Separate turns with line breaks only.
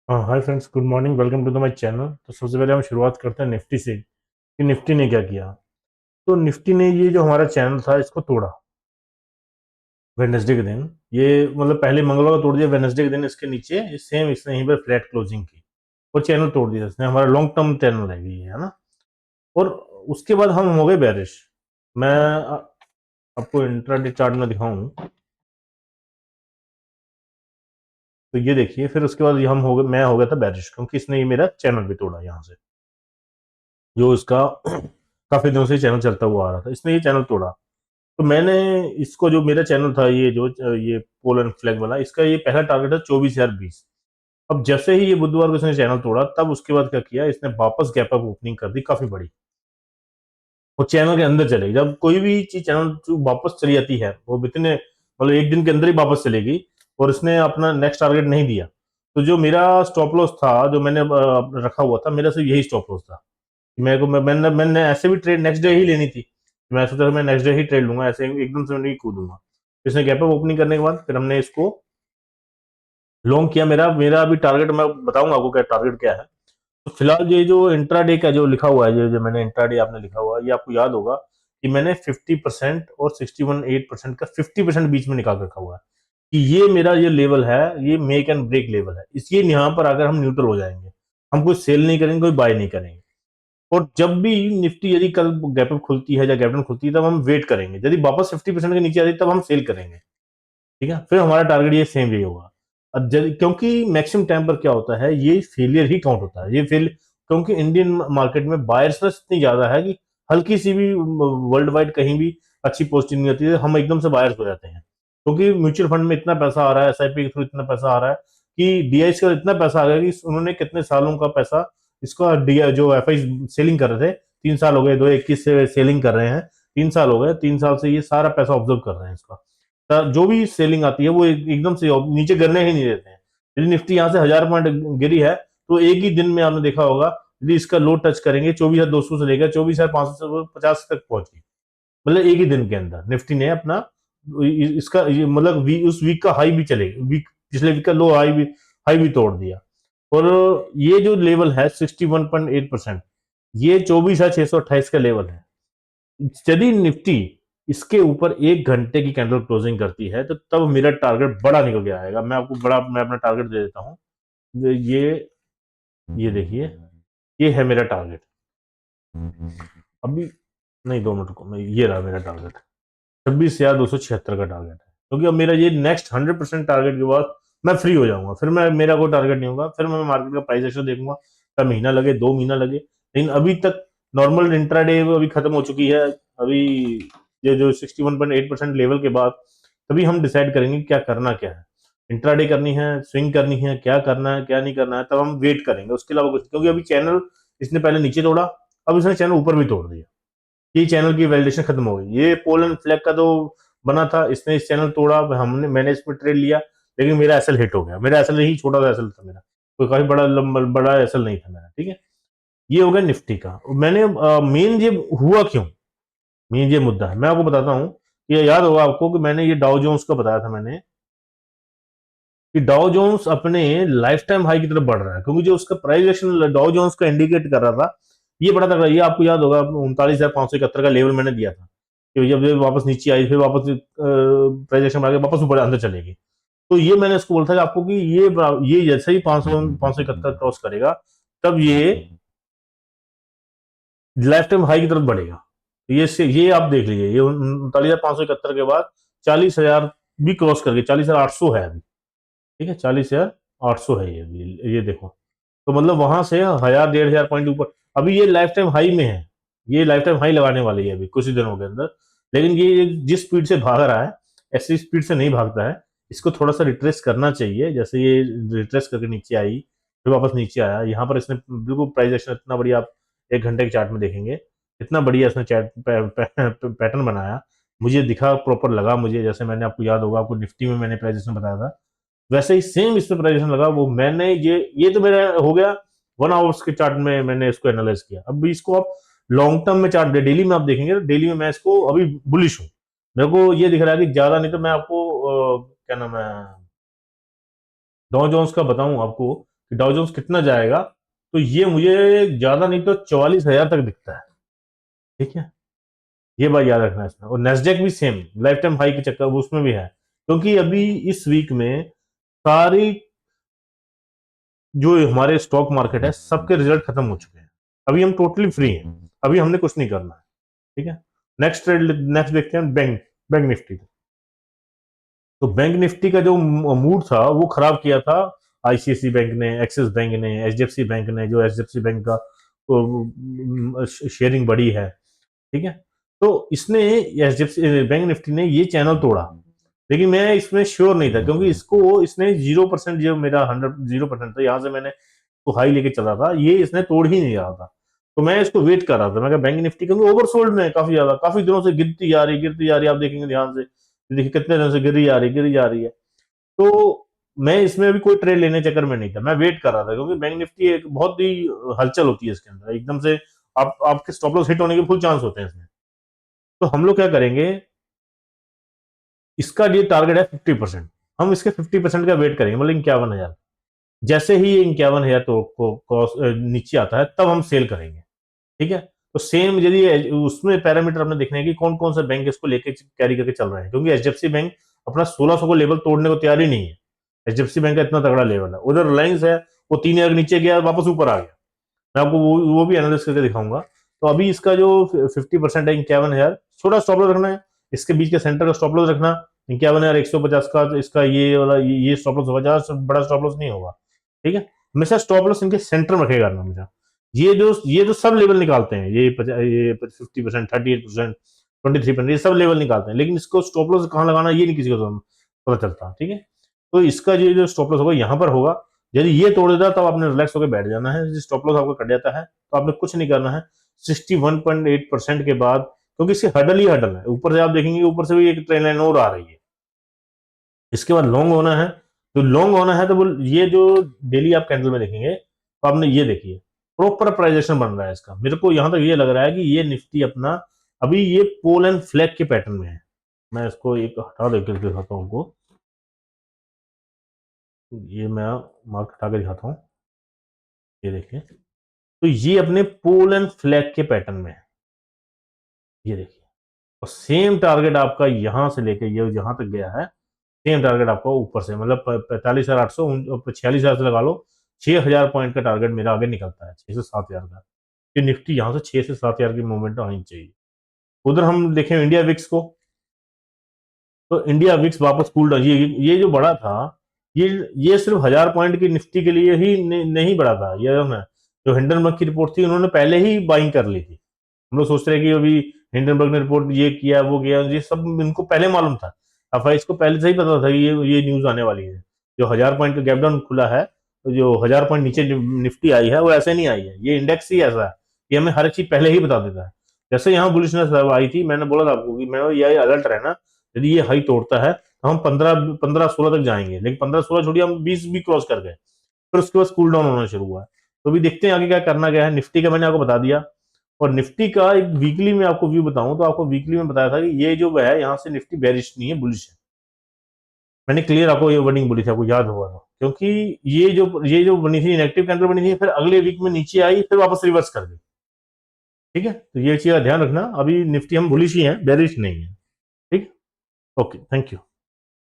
Hi friends, good morning. Welcome to the my channel. तो सबसे पहले हम शुरुआत करते हैं निफ्टी से कि निफ्टी ने क्या किया। तो निफ्टी ने ये जो हमारा चैनल था इसको तोड़ा वेडनेसडे के दिन। ये मतलब पहले मंगलवार को तोड़ दिया, वेडनेसडे के दिन इसके नीचे सेम इसने यहीं पर फ्लैट क्लोजिंग की और चैनल तोड़ दिया इसने। हमारा लॉन्ग टर्म चैनल है ये, है ना। और उसके बाद हम हो गए बेरिश। मैं आपको इंट्राडे चार्ट में दिखाऊं तो ये देखिए, फिर उसके बाद हम हो गए, मैं हो गया था बेरिश क्योंकि इसने ये मेरा चैनल भी तोड़ा यहाँ से, जो इसका काफी दिनों से चैनल चलता हुआ आ रहा था। इसने ये चैनल तोड़ा तो मैंने इसको, जो मेरा चैनल था ये जो ये पोलन फ्लैग वाला, इसका ये पहला टारगेट है 24,020। अब जैसे ही ये बुधवार को इसने चैनल तोड़ा, तब उसके बाद क्या किया, इसने वापस गैप अप ओपनिंग कर दी काफी बड़ी और चैनल के अंदर चले गई। जब कोई भी चीज चैनल वापस चली जाती है वो विदिन मतलब एक दिन के अंदर ही वापस चलेगी और इसने अपना नेक्स्ट टारगेट नहीं दिया, तो जो मेरा स्टॉप लॉस था, जो मैंने रखा हुआ था, मेरा सिर्फ यही स्टॉप लॉस था। मेरे को मैंने मैंने ऐसे भी ट्रेड नेक्स्ट डे ही लेनी थी। मैं सोचा था मैं नेक्स्ट डे ही ट्रेड लूंगा, ऐसे एकदम से नहीं कूदूंगा। इसने गैप अप ओपनिंग करने के बाद फिर हमने इसको लॉन्ग किया। मेरा मेरा अभी टारगेट मैं बताऊंगा आपको क्या टारगेट क्या है। तो फिलहाल ये जो इंट्राडे का जो लिखा हुआ है, जो मैंने इंट्राडे आपने लिखा हुआ है, ये आपको याद होगा कि मैंने 50% और 61.8% का 50% बीच में निकाल रखा हुआ है कि ये मेरा ये लेवल है, ये मेक एंड ब्रेक लेवल है। इसलिए यहाँ पर अगर हम न्यूट्रल हो जाएंगे, हम कोई सेल नहीं करेंगे, कोई बाय नहीं करेंगे। और जब भी निफ्टी यदि कल गैप अप खुलती है या गैप डाउन खुलती है, तब हम वेट करेंगे। यदि वापस 50% के नीचे आती है तब हम सेल करेंगे। ठीक है, फिर हमारा टारगेट ये सेम यही होगा। अब क्योंकि मैक्सिमम टाइम पर क्या होता है, ये फेलियर ही काउंट होता है, ये फेल। क्योंकि इंडियन मार्केट में बायर्सनेस इतनी ज्यादा है कि हल्की सी भी वर्ल्ड वाइड कहीं भी अच्छी पोस्टिंग नहीं होती है, हम एकदम से बायर्स हो जाते हैं। क्योंकि म्यूचुअल फंड में इतना पैसा आ रहा है, एसआईपी के थ्रू इतना पैसा आ रहा है कि डीआई का इतना पैसा आ गया कि उन्होंने कितने सालों का पैसा इसका जो एफ आई सेलिंग कर रहे थे, 3 साल हो गए, 2021 से सेलिंग कर रहे हैं, 3 साल हो गए, 3 साल से ये सारा पैसा ऑब्जर्व कर रहे हैं इसका। जो भी सेलिंग आती है वो एकदम से नीचे गिरने ही नहीं देते हैं। यदि निफ्टी यहाँ से 1,000 पॉइंट गिरी है तो एक ही दिन में आपने देखा होगा, यदि इसका लो टच करेंगे 24,200 से लेकर 24,550 तक पहुंच गई। मतलब एक ही दिन के अंदर निफ्टी ने अपना इसका मतलब उस वीक का हाई भी चले वीक, पिछले वीक का लो हाई भी तोड़ दिया। और ये जो लेवल है 61.8%, ये 24,628 का लेवल है। यदि निफ्टी इसके ऊपर 1 घंटे की कैंडल क्लोजिंग करती है तो तब मेरा टारगेट बड़ा निकल के आएगा। मैं आपको बड़ा, मैं अपना टारगेट दे देता हूँ। ये देखिए, ये है मेरा टारगेट अभी। नहीं, 2 मिनट को, मैं ये रहा मेरा टारगेट, 26,276 का टारगेट है। क्योंकि अब मेरा ये नेक्स्ट 100% टारगेट के बाद मैं फ्री हो जाऊंगा, फिर मैं, मेरा कोई टारगेट नहीं होगा, फिर मैं मार्केट का प्राइस एक्शन देखूंगा। क्या महीना लगे, 2 महीना लगे, लेकिन अभी तक नॉर्मल इंट्राडे अभी खत्म हो चुकी है। अभी ये जो 61.8% लेवल के बाद तभी हम डिसाइड करेंगे क्या करना क्या है। इंट्राडे करनी है, स्विंग करनी है, क्या करना है क्या नहीं करना है, तब हम वेट करेंगे। उसके अलावा कुछ, क्योंकि अभी चैनल इसने पहले नीचे तोड़ा, अब इसने चैनल ऊपर भी तोड़ दिया। ये चैनल की वैलिडेशन खत्म हो गई। ये पोलन फ्लैग का जो बना था, इसने इस चैनल तोड़ा, मैंने इसमें ट्रेड लिया, लेकिन मेरा एसएल हिट हो गया। मेरा एसएल ही छोटा सा एसएल था मेरा, कोई काफी बड़ा बड़ा एसएल नहीं था मेरा। ठीक है, ये हो गया निफ्टी का। मैंने मेन ये हुआ क्यों, मेन ये मुद्दा है, मैं आपको बताता हूँ। ये याद होगा आपको कि मैंने ये डाउ जोन्स का बताया था मैंने कि डाउ जोन्स अपने लाइफ टाइम हाई की तरफ बढ़ रहा है, क्योंकि जो उसका प्राइस एक्शन डाउ जोन्स का इंडिकेट कर रहा था, ये बड़ा तगड़ा। ये आपको याद होगा 39,571 का लेवल मैंने दिया था कि जब ये वापस नीचे आई, फिर वापस प्राइस एक्शन बढ़ा के वापस ऊपर अंदर चलेगी। तो ये मैंने इसको बोला था कि आपको कि ये जैसे ही 500 571 क्रॉस करेगा, तब ये लाइफ टाइम हाई की तरफ बढ़ेगा। ये आप देख लीजिए, ये 39,571 के बाद 40,000 भी क्रॉस करके 40,800 है अभी। ठीक है, 40,800 है ये देखो। तो मतलब वहां से 1,000 1,500 पॉइंट ऊपर अभी ये लाइफ टाइम हाई में है। ये लाइफ टाइम हाई लगाने वाली है अभी कुछ ही दिनों के अंदर। लेकिन ये जिस स्पीड से भाग रहा है, ऐसी स्पीड से नहीं भागता है। इसको थोड़ा सा रिट्रेस करना चाहिए। जैसे ये रिट्रेस करके नीचे आई, फिर वापस नीचे आया, यहाँ पर इसने बिल्कुल प्राइस एक्शन इतना बढ़िया, आप 1 घंटे के चार्ट में देखेंगे, इतना बढ़िया इसने चैट पैटर्न बनाया। मुझे दिखा, प्रॉपर लगा मुझे, जैसे मैंने, आपको याद होगा, आपको निफ्टी में मैंने प्राइस एक्शन बताया था, वैसे ही सेम इस पे प्राइजेशन लगा। वो मैंने ये तो मेरा हो गया 1 आवर्स के चार्ट में मैंने इसको एनालाइज किया। अब इसको आप लॉन्ग टर्म में चार्ट, डेली में आप देखेंगे, डेली में मैं इसको अभी बुलिश हूँ। मेरे को ये दिख रहा है कि ज्यादा नहीं तो मैं आपको क्या नाम है, डॉ जोन्स का बताऊं आपको कि डाउ जोन्स कितना जाएगा, तो ये मुझे ज्यादा नहीं तो 44,000 तक दिखता है। ठीक है, ये बात याद रखना है इसमें। और नेस्डेक भी सेम लाइफ टाइम हाई के चक्कर उसमें भी है, क्योंकि अभी इस वीक में सारी जो हमारे स्टॉक मार्केट है सबके रिजल्ट खत्म हो चुके हैं। अभी हम टोटली फ्री हैं, अभी हमने कुछ नहीं करना है। ठीक है, नेक्स्ट ट्रेड, नेक्स्ट देखते हैं बैंक बैंक निफ्टी। तो बैंक निफ्टी का जो मूड था वो खराब किया था आईसीआईसी बैंक ने, एक्सिस बैंक ने, एचडीएफसी बैंक ने, जो एचडीएफसी बैंक का शेयरिंग बढ़ी है। ठीक है, तो इसने एचडीएफसी बैंक निफ्टी ने ये चैनल तोड़ा, लेकिन मैं इसमें श्योर नहीं था, क्योंकि इसको इसने 0% जो मेरा 100 0% था, यहां से मैंने तो हाई लेके चला था, ये इसने तोड़ ही नहीं रहा था। तो मैं इसको वेट कर रहा था, मैं कहा बैंक निफ्टी, क्योंकि ओवरसोल्ड में काफी ज्यादा, काफी दिनों से गिरती जा रही, गिरती जा रही है। आप देखेंगे ध्यान से, देखिए कितने दिन से गिरी जा रही, गिरी जा रही है। तो मैं इसमें अभी कोई ट्रेड लेने चक्कर में नहीं था, मैं वेट कर रहा था, क्योंकि बैंक निफ्टी एक बहुत ही हलचल होती है इसके अंदर, एकदम से आप आपके स्टॉप लॉस हिट होने के फुल चांस होते हैं इसमें। तो हम लोग क्या करेंगे, इसका ये टारगेट है 50%, हम इसके 50% का वेट करेंगे, मतलब 51,000। जैसे ही ये 51,000 तो नीचे आता है तब हम सेल करेंगे। ठीक है, तो सेम यदि उसमें पैरामीटर अपने देखने हैं कि कौन कौन सा बैंक इसको लेके कैरी करके चल रहे हैं, क्योंकि एचडीएफसी बैंक अपना 1600 को लेवल तोड़ने को तैयार ही नहीं है। एचडीएफसी बैंक का इतना तगड़ा लेवल है। उधर रिलायंस है, वो 3,000 नीचे गया, वापस ऊपर आ गया। मैं आपको वो भी एनालिस करके दिखाऊंगा। तो अभी इसका जो 50% है 51,000, छोटा स्टॉप लॉस रखना है, इसके बीच के सेंटर का स्टॉप लॉस रखना 51,150 का, तो इसका ये वाला ये स्टॉप लॉस होगा, ज्यादा बड़ा स्टॉप लॉस नहीं होगा। ठीक है, हमेशा स्टॉप लॉस इनके सेंटर में रखेगा हमेशा। ये जो सब लेवल निकालते हैं, ये 50%, 38%, 23%, ये सब लेवल निकालते हैं, लेकिन इसको स्टॉप लॉस कहाँ लगाना ये नहीं किसी को पता चलता। ठीक है, तो इसका ये जो स्टॉप लॉस होगा यहाँ पर होगा। यदि ये तोड़ देता तब आपने रिलैक्स होकर बैठ जाना है। स्टॉप लॉस आपका कट जाता है तो आपने कुछ नहीं करना है। 61.8% के बाद, क्योंकि इसकी हडल ही हडल है, ऊपर से आप देखेंगे ऊपर से भी एक ट्रेन लाइन और आ रही है। इसके बाद लॉन्ग होना है, तो लॉन्ग होना है तो वो ये जो डेली आप कैंडल में देखेंगे, तो आपने ये देखिए प्रॉपर प्राइजेशन बन रहा है इसका। मेरे को यहां तक ये लग रहा है कि ये निफ्टी अपना अभी ये पोल एंड फ्लैग के पैटर्न में है। मैं इसको एक हटा देकर दिखाता हूँ आपको, ये मैं मार्क हटा के दिखाता हूँ। ये देखिए, तो ये अपने पोल एंड फ्लैग के पैटर्न में है, ये देखिए। और सेम टारगेट आपका यहां से लेके ये जहां तक गया है, सेम टारगेट आपका ऊपर से, मतलब 45,800, 46,000 से लगा लो, 6,000 पॉइंट का टारगेट मेरा आगे निकलता है, 6 से 7,000 का। कि निफ्टी यहां से 6 से 7,000 की मूवमेंट आनी चाहिए। उधर हम देखें इंडिया विक्स को, तो इंडिया विक्स वापस कूल डाउन, ये जो बढ़ा था, ये सिर्फ 1,000 पॉइंट की निफ्टी के लिए ही नहीं बढ़ा था। ये जो हिंडनबर्ग की रिपोर्ट थी, उन्होंने पहले ही बाइंग कर ली थी। हम लोग सोच रहे हैं कि अभी हिंडनबर्ग ने रिपोर्ट ये किया वो किया, ये सब इनको पहले मालूम था। एफआईएस को पहले से ही पता था कि ये न्यूज आने वाली है। जो 1,000 पॉइंट का गैप डाउन खुला है, तो जो 1,000 पॉइंट नीचे निफ्टी आई है वो ऐसे नहीं आई है, ये इंडेक्स ही ऐसा है, ये हमें हर एक चीज पहले ही बता देता है। जैसे यहाँ बुलिशनेस आई थी, मैंने बोला था आपको कि मैं ये अलर्ट रहना, यदि ये हाई तोड़ता है तो हम 15-16 तक जाएंगे, लेकिन 15-16 छोड़िए, हम 20 भी क्रॉस कर गए। फिर उसके बाद कूल डाउन होना शुरू हुआ है। तो अभी देखते हैं आगे क्या करना गया है। निफ्टी का मैंने आपको बता दिया, और निफ्टी का एक वीकली में आपको व्यू बताऊं तो आपको वीकली में बताया था कि ये जो है यहाँ से निफ्टी बेरिश नहीं है, बुलिश है। मैंने क्लियर आपको ये वर्डिंग बोली थी, आपको याद होगा तो, क्योंकि ये जो बनी थी नेगेटिव कैंडल बनी थी, फिर अगले वीक में नीचे आई, फिर वापस रिवर्स कर दी। ठीक है, तो ये चीज का ध्यान रखना, अभी निफ्टी हम बुलिश ही है, बेरिश नहीं है। ठीक, ओके, थैंक यू।